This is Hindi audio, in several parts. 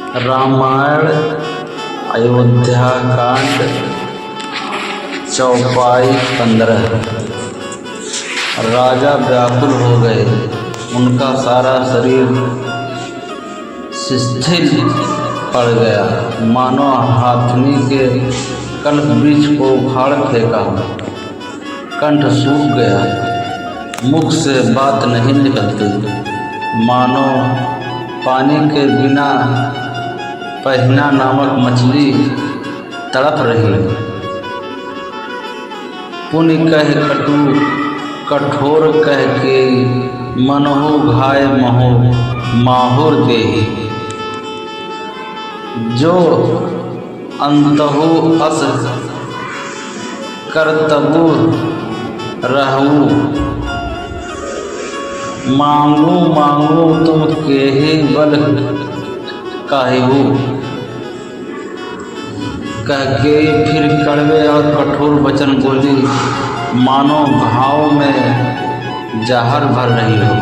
रामायण अयोध्या कांड चौपाई 15। राजा व्याकुल हो गए, उनका सारा शरीर शिथिल पड़ गया, मानो हाथनी के कल्प वृक्ष को उखाड़ फेंका। कंठ सूख गया, मुख से बात नहीं निकलती, मानो पानी के बिना पहिना नामक मछली तड़प रही। पुनि कह कटु कठोर कह के मनहु घाय महो माहुर देहि। जो अंतहु अस करतबु रहू, मांगू मांगू तुम केहि बल काहू। कह के फिर कड़वे और कठोर वचन बोली, मानो घाव में जहर भर रही हो।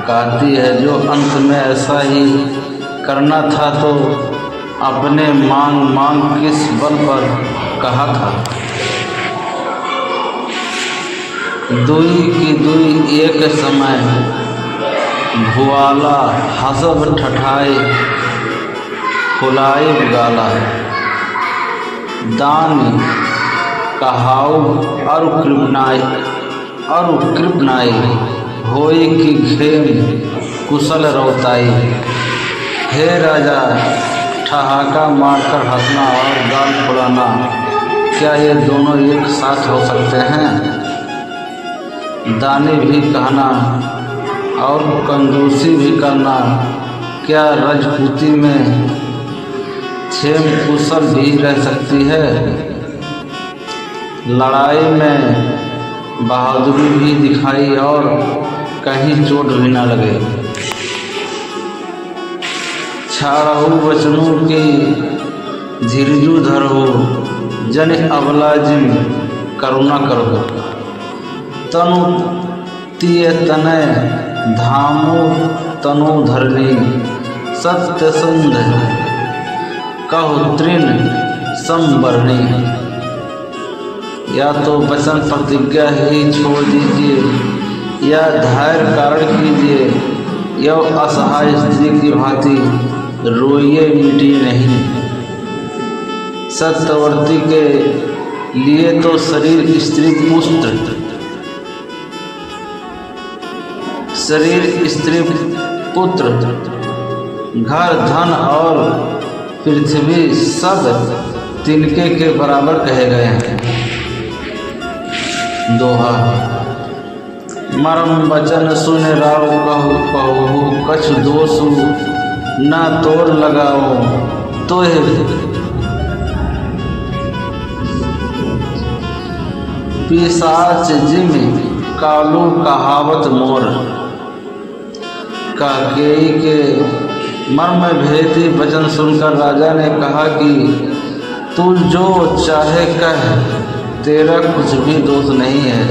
कहती है, जो अंत में ऐसा ही करना था तो अपने मांग मांग किस बल पर कहा था। दुई की दुई एक समय, भुआला हसब ठठाए फुलाए गाला। दान कहाऊ अरु कृपनाई, होई की खेम कुशल रौताई। हे राजा, ठहाका मारकर हंसना और गाल फुलाना, क्या ये दोनों एक साथ हो सकते हैं? दानी भी कहना और कंजूसी भी करना, क्या राजपूती में क्षेम कुशल भी रह सकती है? लड़ाई में बहादुरी भी दिखाई और कहीं चोट भी न लगे। छाड़हु वचनों की झिरजू धरहु, जन अबला जिम करुणा करहु। तनु तिय तनय धामु तनु धरनी, सत्य संध कहु तृण संबरणी। या तो वचन प्रतिज्ञा ही छोड़ दीजिए, या धैर्य कारण कीजिए, या असहाय स्त्री की भांति रोइए मिटी नहीं। सत्यवर्ती के लिए तो शरीर स्त्री पुत्र, घर धन और पृथ्वी सब तिनके के बराबर कहे गए हैं। दोहा। मरम वचन सुन राव कहू, कछु दोषु न तोर लगाओ। तो पिशाच जिम कालू कहावत मोर। काकेई के मर्म भेदी वचन सुनकर राजा ने कहा कि तू जो चाहे कह, तेरा कुछ भी दोष नहीं है।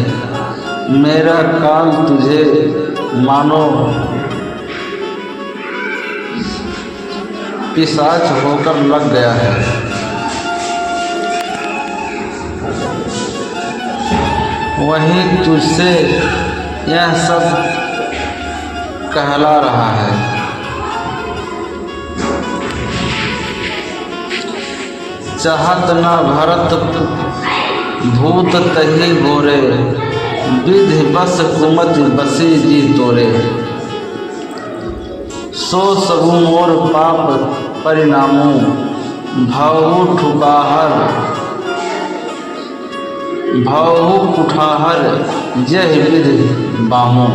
मेरा काल तुझे मानो पिशाच होकर लग गया है। वहीं तुझसे यह सब कहला रहा है। चाहत न भरत भूत तही गोरे, विधि बस कुमति बसी जी तोरे। सो सबु मोर पाप परिणामो, भावु कुठाहर जय विधि बामो।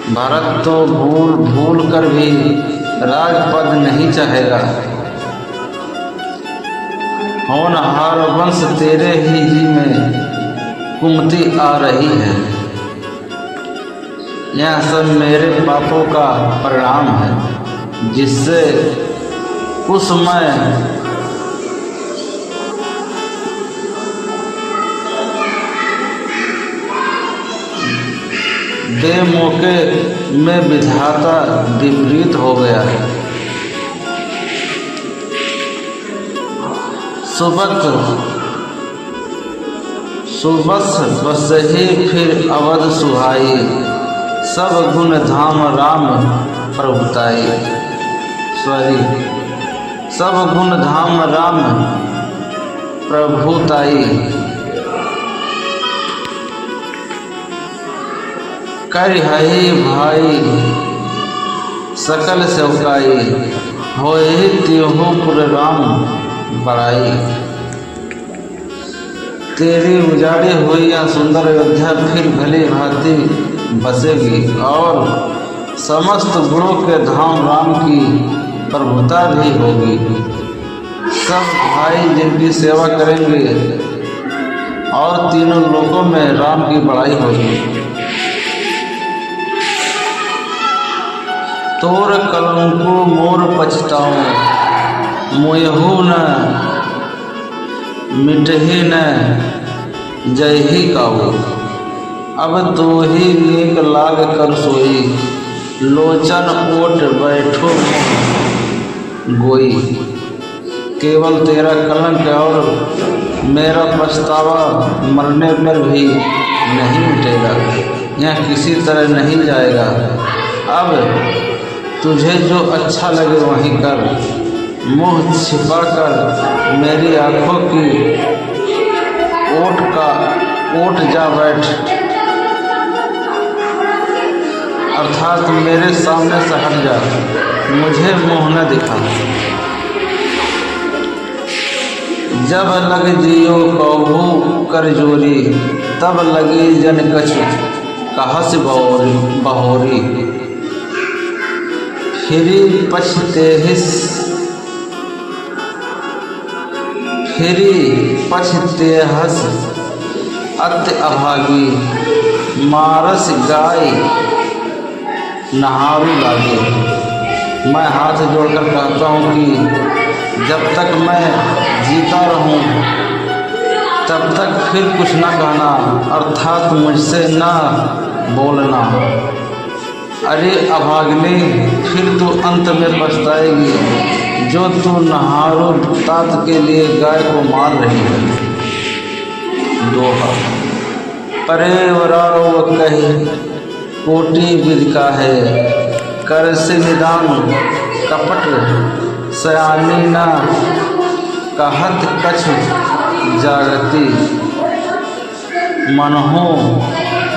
भरत तो भूल कर भी राजपद नहीं चाहेगा। होनहार वंश तेरे ही जी में कुमति आ रही है। यह सब मेरे पापों का परिणाम है, जिससे उस मैं बेमौके में विधाता विपरीत हो गया है। सुबस बसहि फिर अवध सुहाई, सब गुण धाम राम प्रभुताई। सब गुण धाम राम प्रभुताई। करहि भाई सकल सेवकाई, होहि त्यों पुर राम बड़ाई। तेरी उजाड़ी हुई यह सुंदर अयोध्या फिर भली भांति बसेगी, और समस्त गुणों के धाम राम की प्रभुता भी होगी। सब भाई जिनकी सेवा करेंगे और तीनों लोकों में राम की बड़ाई होगी। तोर कलंको मोर पछताऊं, मोयहू न मिटहि न जयहि काऊ। अब तो ही नेक लाग कर सोई, लोचन ओट बैठो गोई। केवल तेरा कलंक और मेरा पछतावा मरने पर भी नहीं मिटेगा, यह किसी तरह नहीं जाएगा। अब तुझे जो अच्छा लगे वहीं कर, मुँह छिपाकर मेरी आँखों की ओट जा बैठ, अर्थात मेरे सामने से हट जा, मुझे मुँह न दिखा। जब लग जियो कहू कर जोरी, तब लगी जन कछु कहस बहोरी। फिरी पछतेहस अत्य अभागी, मारस गाय नहारू लागे। मैं हाथ जोड़कर कहता हूँ कि जब तक मैं जीता रहूँ तब तक फिर कुछ न कहना, अर्थात मुझसे न बोलना। अरे अभागिनी, फिर तू अंत में पछताएगी, जो तू नहारो तात के लिए गाय को मार रही है। दोहा। परे वरारो कही कोटि विधि का है, कर से निदान कपट सयानी न कहत कछु जागती, मनहो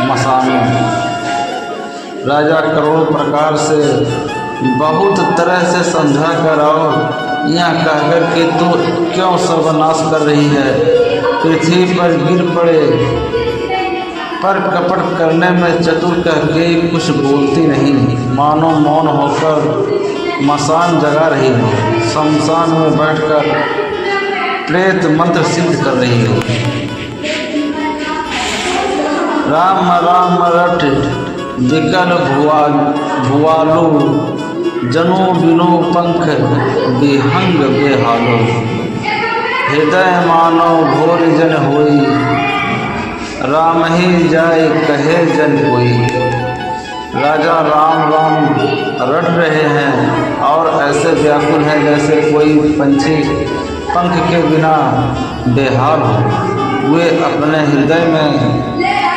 मसानो। राजा करोड़ प्रकार से बहुत तरह से समझा कर और यह कहकर कि तू क्यों सर्वनाश कर रही है, पृथ्वी पर गिर पड़े, पर कपट करने में चतुर कह के कुछ बोलती नहीं, मानो मौन होकर मसान जगा रही हो, शमशान में बैठकर प्रेत मंत्र सिद्ध कर रही हो। राम राम रट विकल भुआलो, जनो बिनो पंख विहंग बेहालो। हृदय मानो भोर जन होई, राम ही जाए कहे जन कोई। राजा राम राम रट रहे हैं और ऐसे व्याकुल हैं जैसे कोई पंछी पंख के बिना बेहाल हो। वे अपने हृदय में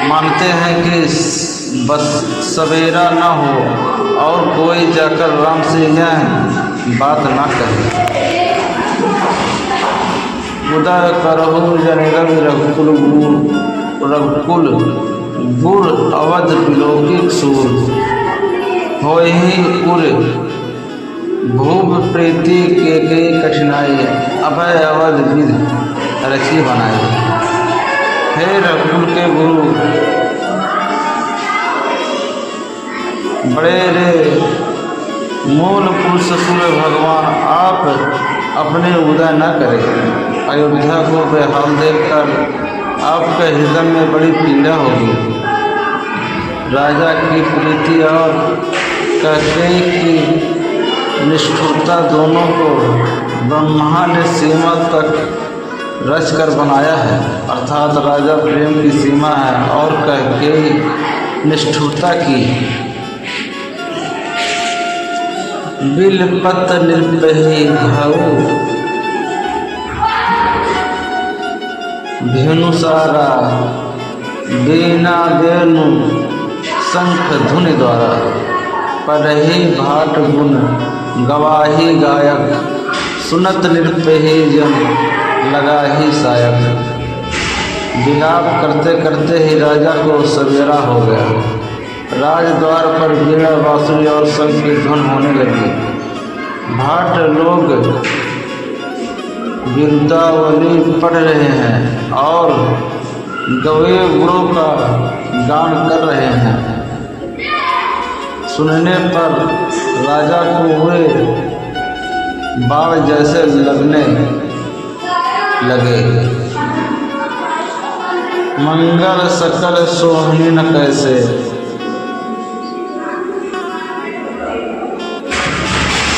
मानते हैं कि बस सवेरा न हो और कोई जाकर राम से यह बात ना कहे। उदय करहु जन रवि रघुकुल गुर अवध विलोकिक सूर। होहि उर भूप प्रीति के कठिनाई, अभय अवध विध रची बनाई। हे रघुकुल के गुरु, बड़े रे मूल पुरुष सूर्य भगवान, आप अपने उदय न करें। अयोध्या को बेहाल देखकर आपके हृदय में बड़ी पीड़ा होगी। राजा की प्रीति और कैकेयी की निष्ठुरता दोनों को ब्रह्मा ने सीमा तक रच कर बनाया है, अर्थात राजा प्रेम की सीमा है और कैकेयी निष्ठुरता की। बिलपत निर्भय भाऊ भेनुसारा बीना वेणु शंख धुनि द्वारा पढ़ही भाट गुण गवाही गायक सुनत निरपेही जन लगाही सायक। विलाप करते करते ही राजा को सवेरा हो गया। राजद्वार पर वीणा बांसुरी और शंख की धुन होने लगी। भाट लोग गिरदावली पढ़ रहे हैं और गवे गुणों का गान कर रहे हैं। सुनने पर राजा को हुए बाण जैसे लगने लगे। मंगल सकल सोहनी न कैसे,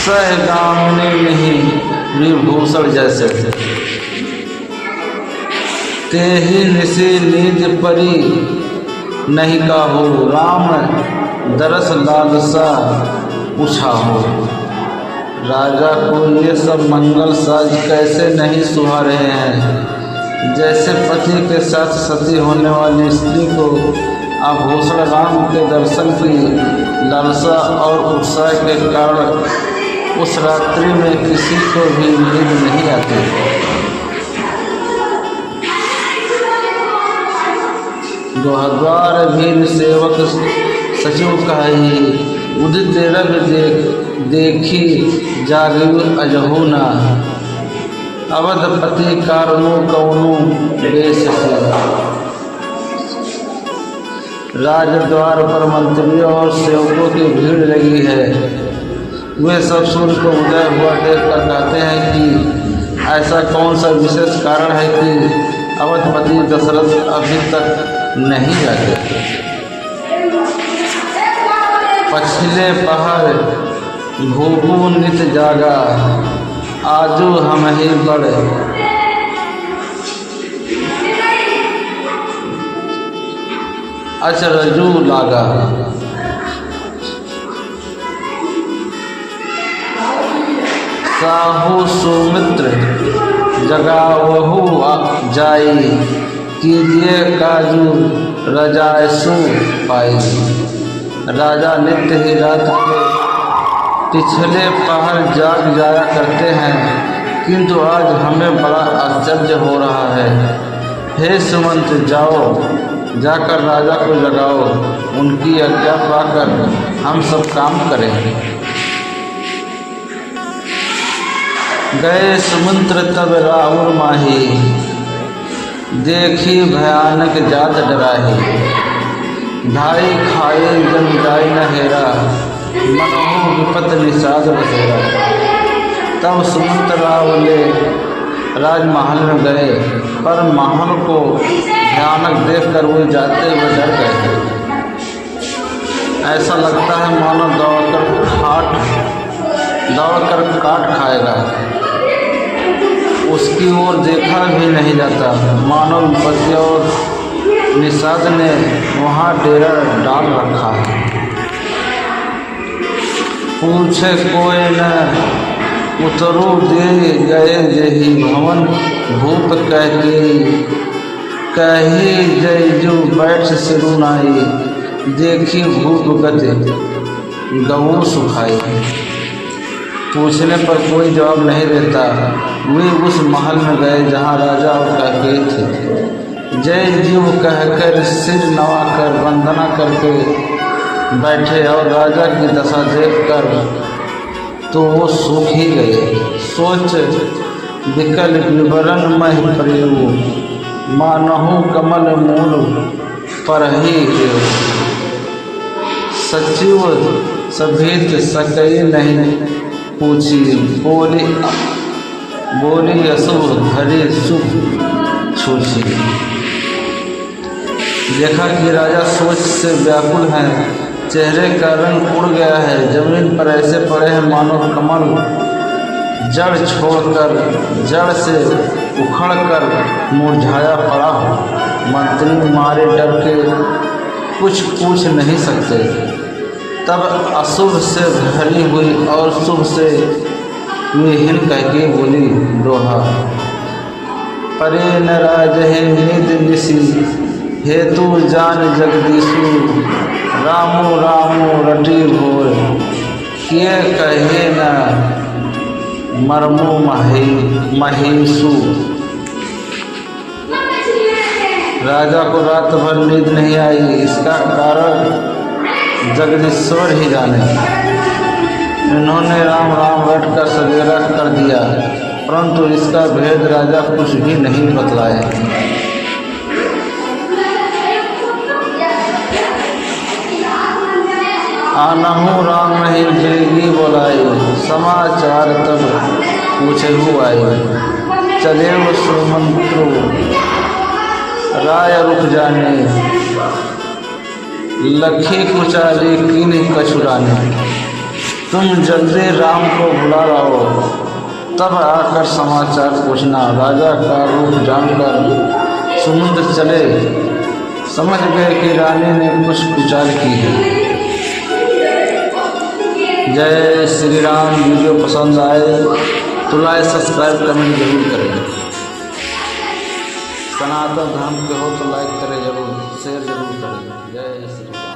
सहगामिनी नहीं विभूषण जैसे। तेहि निशि नीज परी नहीं काहू, राम दरस लालसा पूछा हो। राजा को ये सब मंगल साज कैसे नहीं सुहा रहे हैं, जैसे पति के साथ सती होने वाली स्त्री को आभूषण राम के दर्शन की लालसा और उत्साह के कारण उस रात्रि में किसी को भी नींद नहीं आती। द्वार भीर सेवक सचिव कही, उदित रवि देखी जागयु अजहू न। अवधपति कारणु कौनु देश से। राजद्वार पर मंत्रियों और सेवकों की भीड़ लगी है। वे सब सूर्य को उदय हुआ देखकर कहते हैं कि ऐसा कौन सा विशेष कारण है कि अवधपति दशरथ अभी तक नहीं जागे। पछिले पहर भूपू नित जागा, आजू हम ही बड़े। अचरजू लागा। साहू सुमित्र जगावहु जाई, कीजिए काजू रजायसु पाई। राजा नित्य ही रात के पिछले पहर जाग जाया करते हैं, किंतु आज हमें बड़ा आश्चर्य हो रहा है। हे सुमंत, जाओ जाकर राजा को जगाओ, उनकी आज्ञा पाकर हम सब काम करेंगे। गए सुमंत्र तब राहुल माही, देखी भयानक जात डराही। धाई खाए जन जाय न हेरा, मनहु विपत निषाद बसेरा। तब सुमंत रावले राजमहल में गए, पर महल को भयानक देखकर वे जाते हुए डर गए। ऐसा लगता है मानो दौड़कर काट खाएगा। उसकी ओर देखा भी नहीं जाता, मानो विपत्ति और निषाद ने वहाँ डेरा डाल रखा है। पूछे कोई न उतरू दे गए जही, भवन भूप कही जयजू बैठ सिरुनाई। देखी भूप गति गऊ सुखाई। पूछने पर कोई जवाब नहीं देता। वे उस महल में गए जहाँ राजा और कैकेयी थे। जय जीव कहकर सिर नवाकर वंदना करके बैठे और राजा की दशा देखकर तो वो सूख ही गए। सोच विकल विवरण मह प्रयोग, मानहु कमल मूल पर ही देव। सचिव सभीत सकई नहीं पूछी, बोली अशुभ धरे शुभ छूछी। देखा कि राजा सोच से व्याकुल हैं, चेहरे का रंग उड़ गया है, जमीन पर ऐसे पड़े हैं मानो कमल जड़ छोड़कर जड़ से उखड़कर मुरझाया पड़ा हो। मंत्री मारे डर के कुछ पूछ नहीं सकते। तब अशुभ से भरी हुई और शुभ से विहीन कहके बोली, दोहा परे न राजहे निद निसी हेतु जान जगदीशु रामो रामो रटी भोर किए कहे न मर्मो महेशु। राजा को रात भर नींद नहीं आई, इसका कारण जगदीश्वर ही जाने। इन्होंने राम राम रट कर सवेरा कर दिया, परंतु इसका भेद राजा कुछ भी नहीं बतलाए। आनहु राम नहीं जिंदगी बोलाई, समाचार तब पूछे आए। चले वो सुमंत्रो राय रुक जाने, लखी कुचाली कीन कछुराने। तुम जल्दी राम को बुला लाओ, तब आकर समाचार पूछना। राजा का रूप जानकर समुद्र चले, समझ गए कि रानी ने कुछ कुचाल की है। जय श्री राम। वीडियो पसंद आए तो लाइक सब्सक्राइब कमेंट जरूर करें। सनातन धर्म के हो तो लाइक करें जरूर, शेयर जरूर करें। जय श्री राम।